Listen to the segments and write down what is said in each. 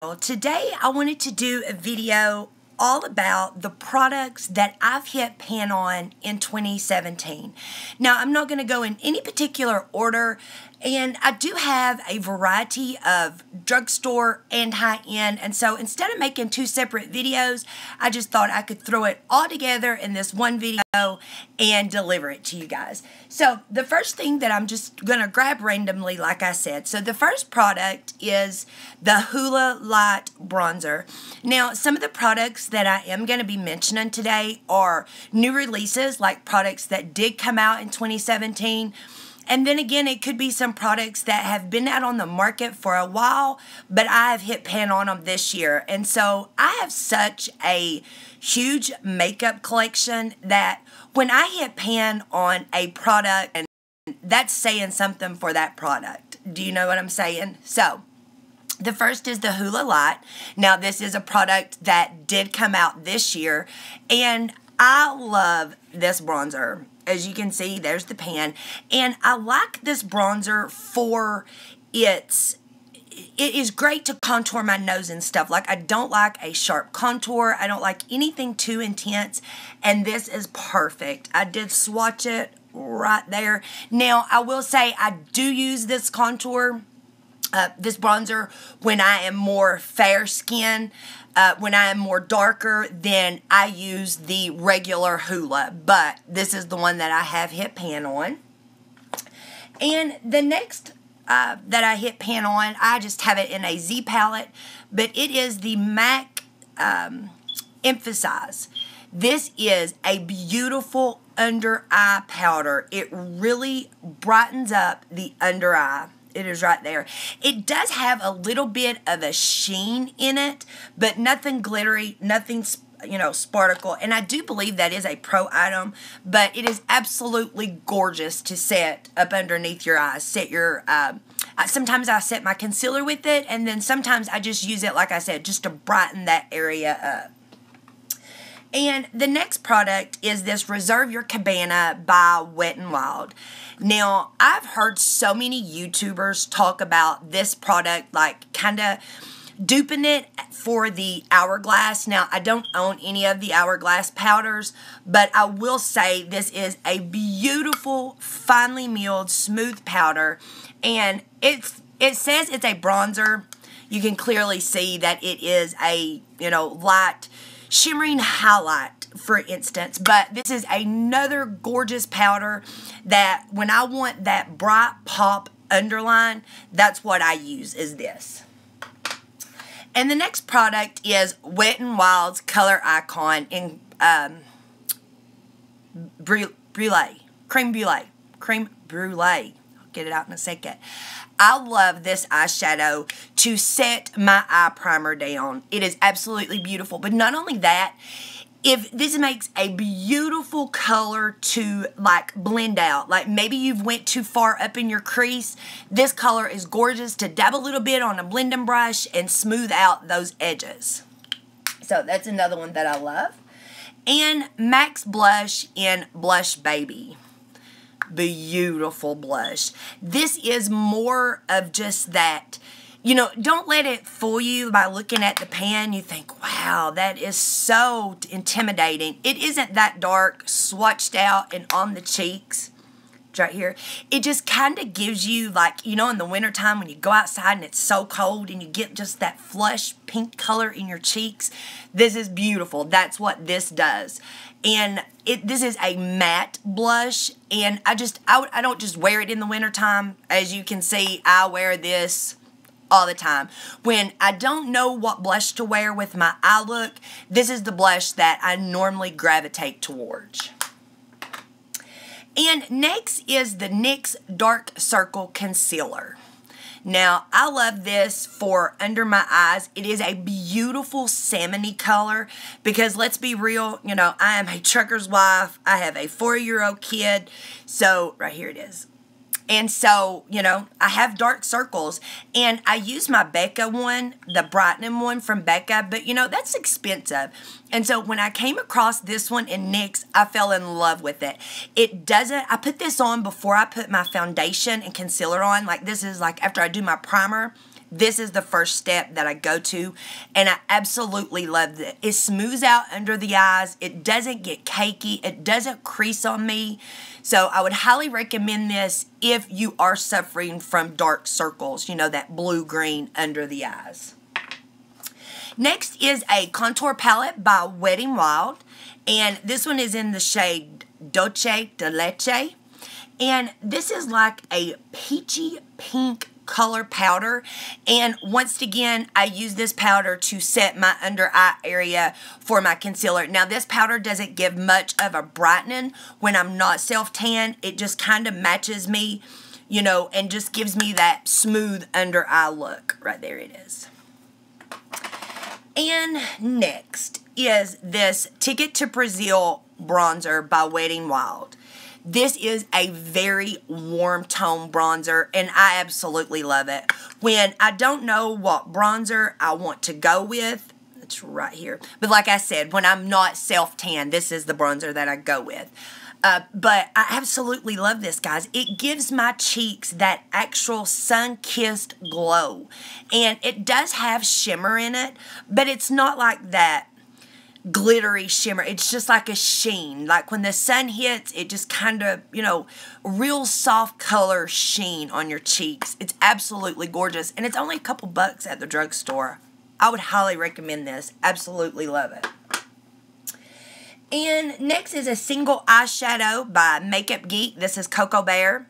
Well, today I wanted to do a video all about the products that I've hit pan on in 2017. Now, I'm not going to go in any particular order, and I do have a variety of drugstore and high-end, and so instead of making two separate videos, I just thought I could throw it all together in this one video and deliver it to you guys. So the first thing that I'm just going to grab randomly, like I said, so the first product is the Hoola Light Bronzer. Now, some of the products that I am going to be mentioning today are new releases, like products that did come out in 2017. And then again, it could be some products that have been out on the market for a while, but I have hit pan on them this year. And so I have such a huge makeup collection that when I hit pan on a product, and that's saying something for that product. Do you know what I'm saying? So the first is the Hoola Light. Now, this is a product that did come out this year, and I love this bronzer. As you can see, there's the pan, and I like this bronzer for it is great to contour my nose and stuff. Like, I don't like a sharp contour. I don't like anything too intense, and this is perfect. I did swatch it right there. Now, I will say I do use this contour, this bronzer, when I am more fair skin. When I am more darker, then I use the regular Hoola, but this is the one that I have hit pan on. And the next that I hit pan on, I just have it in a Z palette, but it is the MAC Emphasize. This is a beautiful under eye powder. It really brightens up the under eye. It is right there. It does have a little bit of a sheen in it, but nothing glittery, nothing, sparkle. And I do believe that is a pro item, but it is absolutely gorgeous to set up underneath your eyes. Set your, sometimes I set my concealer with it, and then sometimes I just use it, like I said, just to brighten that area up. And the next product is this Reserve Your Cabana by Wet n Wild. Now, I've heard so many YouTubers talk about this product, like kind of duping it for the Hourglass. Now, I don't own any of the Hourglass powders, but I will say this is a beautiful, finely milled, smooth powder. And it says it's a bronzer. You can clearly see that it is a, light, shimmering highlight, for instance, but this is another gorgeous powder that when I want that bright pop underline, that's what I use, is this. And the next product is Wet n Wild's Color Icon in Creme Brulee. I'll get it out in a second. I love this eyeshadow to set my eye primer down. It is absolutely beautiful. But not only that, if this makes a beautiful color to like blend out. Like maybe you've went too far up in your crease. This color is gorgeous to dab a little bit on a blending brush and smooth out those edges. So that's another one that I love. And MAC's Blush in Blush Baby. Beautiful blush. This is more of just that, don't let it fool you by looking at the pan. You think, wow, that is so intimidating. It isn't that dark, swatched out and on the cheeks. It's right here. It just kind of gives you, like, in the wintertime when you go outside and it's so cold and you get just that flush pink color in your cheeks. This is beautiful. That's what this does. And this is a matte blush, and I don't just wear it in the wintertime. As you can see, I wear this all the time. When I don't know what blush to wear with my eye look, this is the blush that I normally gravitate towards. And next is the NYX Dark Circle Concealer. Now, I love this for under my eyes. It is a beautiful salmony color because let's be real, I am a trucker's wife. I have a 4-year-old kid. So, right here it is. And so, I have dark circles, and I use my Becca one, the brightening one from Becca, but, that's expensive. And so, when I came across this one in NYX, I fell in love with it. I put this on before I put my foundation and concealer on. Like, this is like after I do my primer. this is the first step that I go to, and I absolutely love it. It smooths out under the eyes. It doesn't get cakey. It doesn't crease on me. So I would highly recommend this if you are suffering from dark circles, you know, that blue-green under the eyes. Next is a contour palette by Wet n Wild, and this one is in the shade Dolce de Leche, and this is like a peachy pink color powder, and once again I use this powder to set my under eye area for my concealer. Now this powder doesn't give much of a brightening when I'm not self-tan. It just kind of matches me, you know, and just gives me that smooth under eye look. Right there it is. And next is this Ticket to Brazil bronzer by Wet n Wild. This is a very warm tone bronzer, and I absolutely love it. When I don't know what bronzer I want to go with, it's right here. But like I said, when I'm not self-tan, this is the bronzer that I go with. But I absolutely love this, guys. It gives my cheeks that actual sun-kissed glow. And it does have shimmer in it, but it's not like that glittery shimmer. It's just like a sheen. Like when the sun hits, it just kind of, you know, real soft color sheen on your cheeks. It's absolutely gorgeous. And it's only a couple bucks at the drugstore. I would highly recommend this. Absolutely love it. And next is a single eyeshadow by Makeup Geek. This is Cocoa Bear.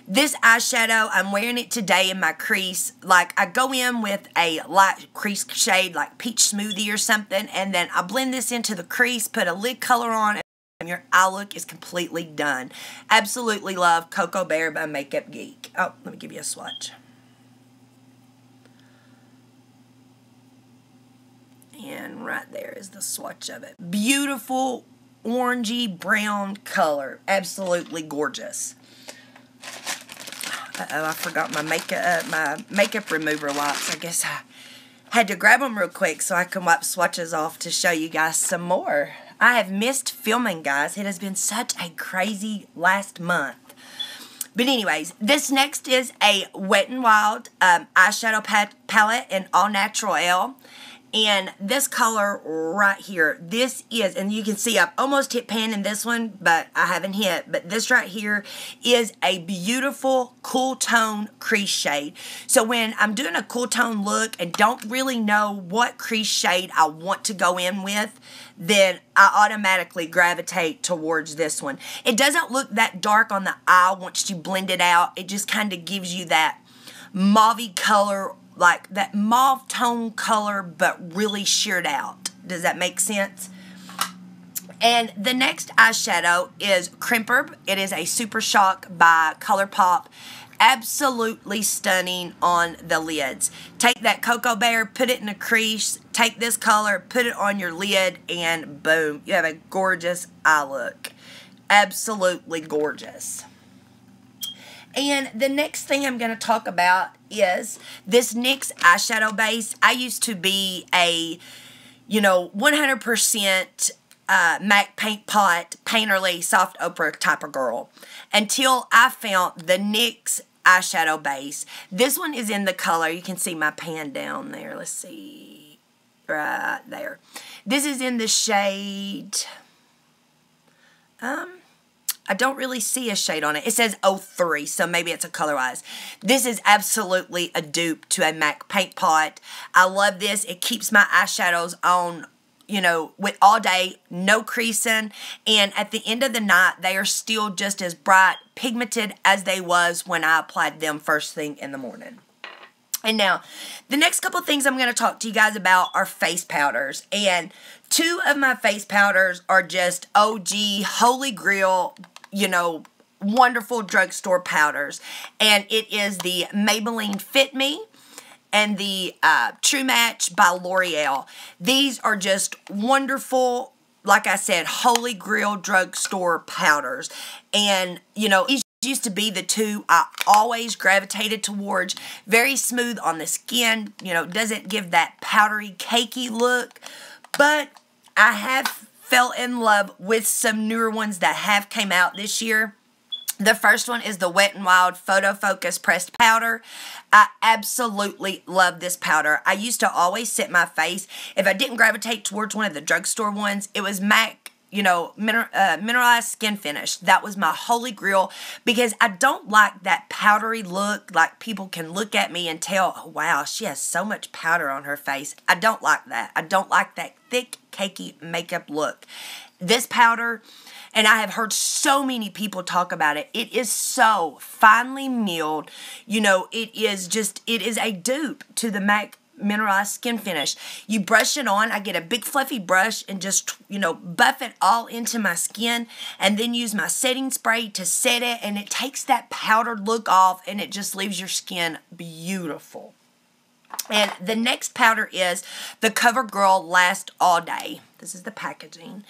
This eyeshadow, I'm wearing it today in my crease. Like, I go in with a light crease shade, like Peach Smoothie or something, and then I blend this into the crease, put a lid color on, and your eye look is completely done. Absolutely love Cocoa Bear by Makeup Geek. Oh, let me give you a swatch. And right there is the swatch of it. Beautiful orangey brown color. Absolutely gorgeous. Uh-oh, I forgot my makeup remover wipes. I guess I had to grab them real quick so I can wipe swatches off to show you guys some more. I have missed filming, guys. It has been such a crazy last month. But anyways, this next is a Wet n Wild eyeshadow palette in All Natural L. And this color right here, this is, and you can see I've almost hit pan in this one, but I haven't hit. But this right here is a beautiful cool tone crease shade. So when I'm doing a cool tone look and don't really know what crease shade I want to go in with, then I automatically gravitate towards this one. It doesn't look that dark on the eye once you blend it out. It just kind of gives you that mauve color, like that mauve tone color, but really sheared out. Does that make sense? And the next eyeshadow is Crimper. It is a Super Shock by ColourPop. Absolutely stunning on the lids. Take that Cocoa Bear, put it in a crease, take this color, put it on your lid, and boom, you have a gorgeous eye look. Absolutely gorgeous. And the next thing I'm going to talk about is this NYX Eyeshadow Base. I used to be a, 100% MAC Paint Pot, Painterly, Soft Opera type of girl until I found the NYX Eyeshadow Base. This one is in the color, you can see my pan down there. Let's see, right there. This is in the shade, I don't really see a shade on it. It says 03, so maybe it's a color-wise. This is absolutely a dupe to a MAC Paint Pot. I love this. It keeps my eyeshadows on, with all day, no creasing. And at the end of the night, they are still just as bright, pigmented as they was when I applied them first thing in the morning. And now, the next couple of things I'm going to talk to you guys about are face powders. And two of my face powders are just OG, Holy Grail, wonderful drugstore powders. And it is the Maybelline Fit Me and the True Match by L'Oreal. These are just wonderful, like I said, Holy Grail drugstore powders. And, these used to be the two I always gravitated towards. Very smooth on the skin, doesn't give that powdery, cakey look. But I have fell in love with some newer ones that have came out this year. The first one is the Wet n Wild Photo Focus Pressed Powder. I absolutely love this powder. I used to always set my face, if I didn't gravitate towards one of the drugstore ones, it was MAC, you know, mineralized skin finish. That was my holy grail, because I don't like that powdery look, like people can look at me and tell, oh, wow, she has so much powder on her face. I don't like that. I don't like that thick, cakey makeup look. This powder, and I have heard so many people talk about it, it is so finely milled. You know, it is a dupe to the MAC mineralized skin finish. You brush it on. I get a big fluffy brush and just, you know, buff it all into my skin, and then use my setting spray to set it, and it takes that powdered look off, and it just leaves your skin beautiful. And the next powder is the Covergirl Lasts All Day. This is the packaging.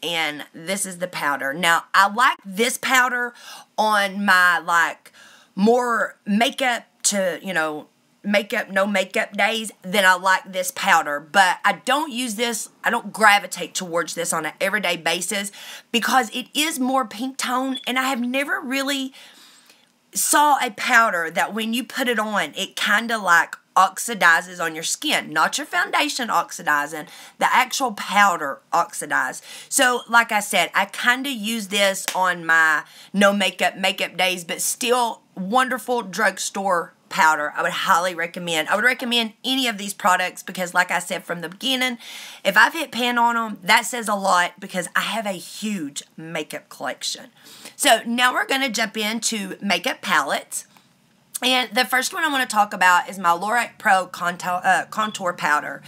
And this is the powder. Now, I like this powder on my, like, more makeup to, you know, no makeup days than I like this powder. But I don't use this, I don't gravitate towards this on an everyday basis, because it is more pink tone, and I have never really saw a powder that when you put it on, it kind of like oxidizes on your skin. Not your foundation oxidizing, the actual powder oxidize. So like I said, I kind of use this on my no makeup days, but still wonderful drugstore powder. I would highly recommend. I would recommend any of these products, because like I said from the beginning, if I've hit pan on them, that says a lot, because I have a huge makeup collection. So now we're going to jump into makeup palettes. And the first one I want to talk about is my Lorac Pro Contour Powder.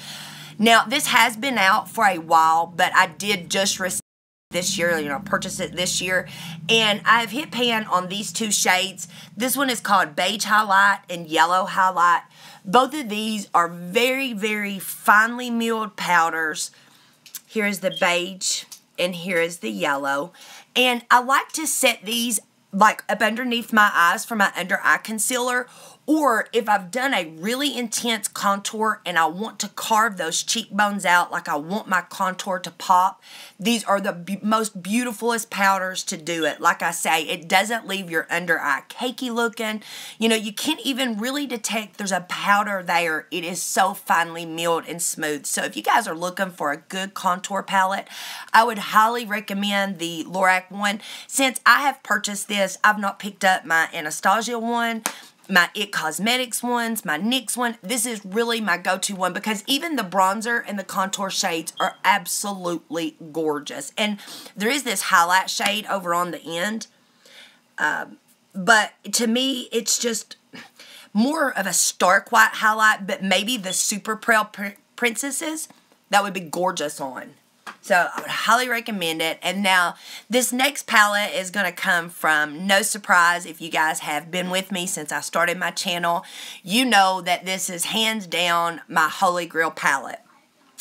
Now, this has been out for a while, but I did just receive this year, you know, purchase it this year, and I've hit pan on these two shades. This one is called Beige Highlight and Yellow Highlight. Both of these are very, very finely milled powders. Here is the beige, and here is the yellow. And I like to set these like up underneath my eyes for my under eye concealer, or if I've done a really intense contour and I want to carve those cheekbones out, like I want my contour to pop, these are the most beautifulest powders to do it. Like I say, it doesn't leave your under eye cakey looking. You know, you can't even really detect there's a powder there. It is so finely milled and smooth. So if you guys are looking for a good contour palette, I would highly recommend the Lorac one. Since I have purchased this, I've not picked up my Anastasia one, my It Cosmetics ones, my NYX one. This is really my go-to one, because even the bronzer and the contour shades are absolutely gorgeous. And there is this highlight shade over on the end. But to me, it's just more of a stark white highlight, but maybe the Super Pale Princesses, that would be gorgeous on. So I would highly recommend it. And now this next palette is going to come from, no surprise, if you guys have been with me since I started my channel, you know that this is hands down my Holy Grail palette.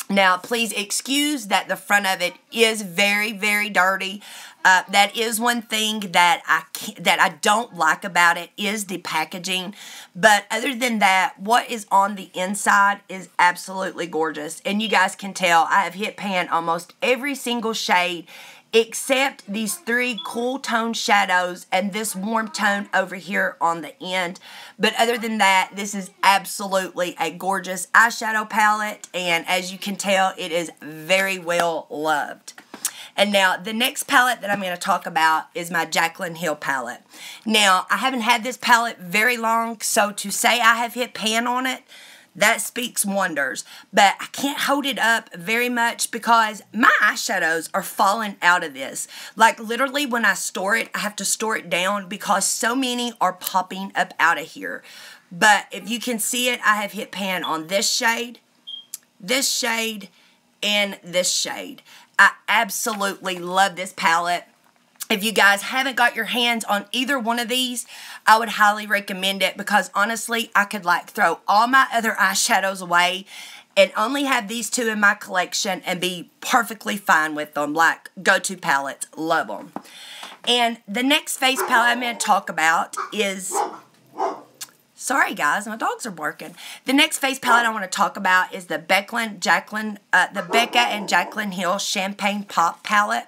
Now, please excuse that the front of it is very, very dirty. That is one thing that I don't like about it, is the packaging. But other than that, what is on the inside is absolutely gorgeous. And you guys can tell I have hit pan almost every single shade except these three cool tone shadows and this warm tone over here on the end. But other than that, this is absolutely a gorgeous eyeshadow palette, and as you can tell, it is very well loved. And now, the next palette that I'm going to talk about is my Jaclyn Hill palette. Now, I haven't had this palette very long, so to say I have hit pan on it, that speaks wonders. But I can't hold it up very much because my eyeshadows are falling out of this. Like, literally, when I store it, I have to store it down because so many are popping up out of here. But if you can see it, I have hit pan on this shade, and this shade. I absolutely love this palette. If you guys haven't got your hands on either one of these, I would highly recommend it, because honestly, I could like throw all my other eyeshadows away and only have these two in my collection and be perfectly fine with them. Like, go-to palettes, love them. And the next face palette I'm going to talk about is... Sorry guys, my dogs are barking. The next face palette I want to talk about is the Becca and Jaclyn Hill Champagne Pop palette.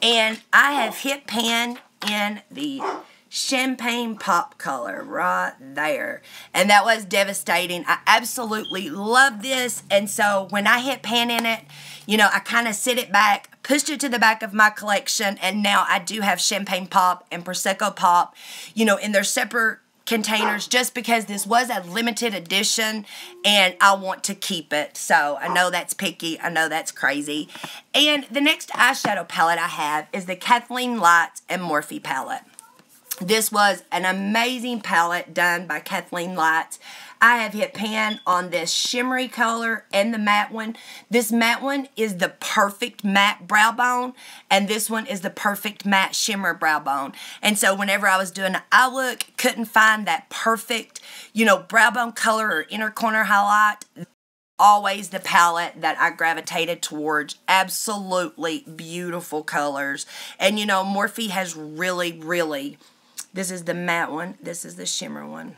And I have hit pan in the Champagne Pop color right there. And that was devastating. I absolutely love this. And so when I hit pan in it, you know, I kind of sit it back, pushed it to the back of my collection, and now I do have Champagne Pop and Prosecco Pop, you know, in their separate containers just because this was a limited edition and I want to keep it. So I know that's picky. I know that's crazy. And the next eyeshadow palette I have is the Kathleen Lights and Morphe palette. This was an amazing palette done by Kathleen Lights. I have hit pan on this shimmery color and the matte one. This matte one is the perfect matte brow bone, and this one is the perfect matte shimmer brow bone. And so whenever I was doing an eye look, couldn't find that perfect, you know, brow bone color or inner corner highlight. Always the palette that I gravitated towards. Absolutely beautiful colors. And you know, Morphe has really, this is the matte one, this is the shimmer one.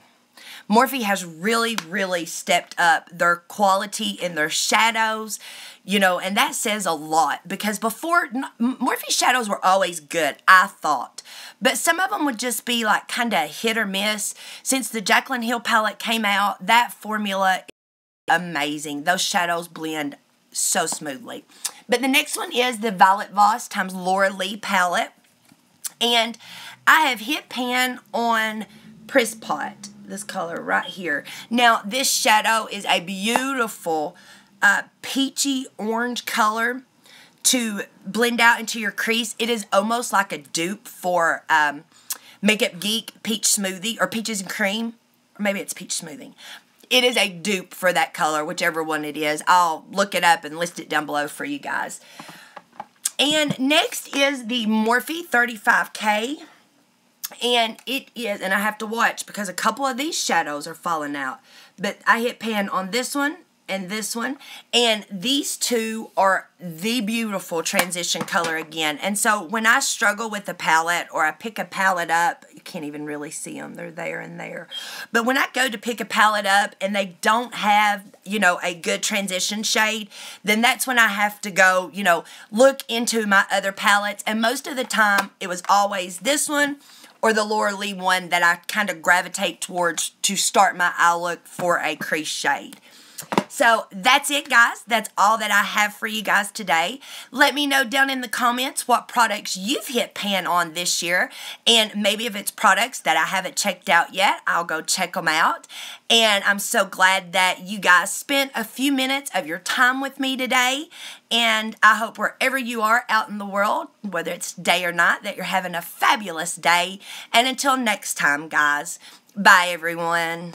Morphe has really stepped up their quality in their shadows, you know, and that says a lot because before, Morphe shadows were always good, I thought. But some of them would just be like kind of hit or miss. Since the Jaclyn Hill palette came out, that formula is amazing. Those shadows blend so smoothly. But the next one is the Violet Voss times Laura Lee palette. And I have hit pan on Press Pot, this color right here. Now, this shadow is a beautiful peachy orange color to blend out into your crease. It is almost like a dupe for Makeup Geek Peach Smoothie, or Peaches and Cream, or maybe it's Peach Smoothing. It is a dupe for that color, whichever one it is. I'll look it up and list it down below for you guys. And next is the Morphe 35K. And it is, and I have to watch because a couple of these shadows are falling out. But I hit pan on this one and this one. And these two are the beautiful transition color again. And so when I struggle with a palette or I pick a palette up, you can't even really see them. They're there and there. But when I go to pick a palette up and they don't have, you know, a good transition shade, then that's when I have to go, you know, look into my other palettes. And most of the time, it was always this one or the Laura Lee one that I kind of gravitate towards to start my eye look for a crease shade. So that's it, guys. That's all that I have for you guys today. Let me know down in the comments what products you've hit pan on this year. And maybe if it's products that I haven't checked out yet, I'll go check them out. And I'm so glad that you guys spent a few minutes of your time with me today. And I hope wherever you are out in the world, whether it's day or night, that you're having a fabulous day. And until next time, guys, bye everyone.